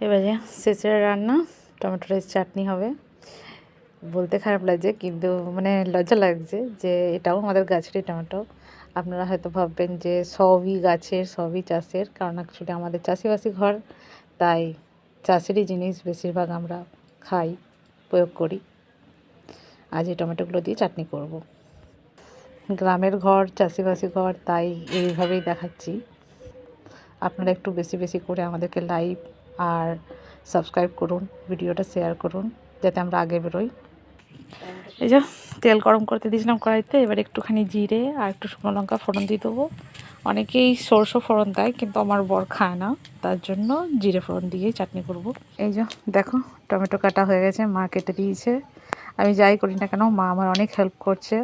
এবারে শেষের রান্না টমেটোর চাটনি হবে। বলতে খারাপ লাগছে, কিন্তু মানে লজ্জা লাগছে যে এটাও আমাদের গাছেরই টমেটো। আপনারা হয়তো ভাববেন যে সবই গাছের, সবই চাষের, কারণ অ্যাকচুয়ালি আমাদের চাষিবাসী ঘর, তাই চাষেরই জিনিস বেশিরভাগ আমরা খাই, প্রয়োগ করি। আজ এই টমেটোগুলো দিয়ে চাটনি করব। গ্রামের ঘর, চাষিবাসী ঘর, তাই এইভাবেই দেখাচ্ছি। আপনারা একটু বেশি বেশি করে আমাদেরকে লাইক আর সাবস্ক্রাইব করুন, ভিডিওটা শেয়ার করুন, যাতে আমরা আগে বেরোই। এই যে তেল গরম করতে দিয়েছিলাম কড়াইতে, এবার একটুখানি জিরে আর একটু শুকনো লঙ্কা ফোড়ন দিয়ে দেবো। অনেকেই সরষে ফোড়ন দেয়, কিন্তু আমার বর খায় না, তার জন্য জিরে ফোড়ন দিয়েই চাটনি করব। এই যে দেখো টমেটো কাটা হয়ে গেছে, মা কেটে দিয়েছে। আমি যাই করি না কেন, মা আমার অনেক হেল্প করছে,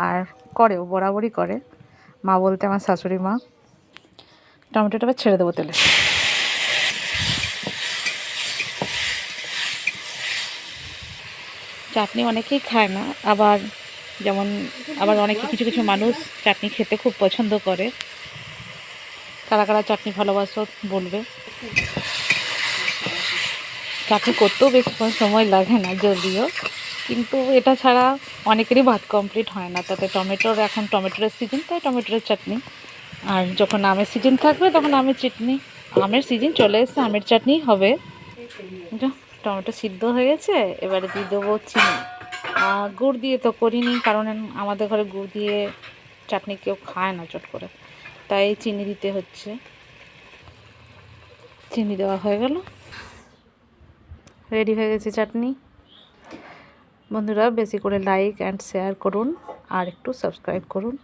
আর করেও, বরাবরই করে। মা বলতে আমার শাশুড়ি মা। টমেটোটা আবার ছেড়ে দেবো তেলে। চাটনি অনেকেই খায় না, আবার অনেকে কিছু কিছু মানুষ চাটনি খেতে খুব পছন্দ করে। কারা কারা চাটনি ভালোবাসো বলবে। চাটনি করতেও বেশিক্ষণ সময় লাগে না যদিও, কিন্তু এটা ছাড়া অনেকেরই ভাত কমপ্লিট হয় না। তাতে এখন টমেটোর সিজন, তাই টমেটোর চাটনি। আর যখন আমের সিজন থাকবে তখন আমের চাটনি। আমের সিজন চলে এসে আমের চাটনি হবে। টমেটো সিদ্ধ হয়ে গেছে, এবারে দিয়ে দেবো চিনি। গুড় দিয়ে তো করিনি, কারণ আমাদের ঘরে গুড় দিয়ে চাটনি কেউ খায় না চট করে, তাই চিনি দিতে হচ্ছে। চিনি দেওয়া হয়ে গেল, রেডি হয়ে গেছে চাটনি। বন্ধুরা বেশি করে লাইক অ্যান্ড শেয়ার করুন আর একটু সাবস্ক্রাইব করুন।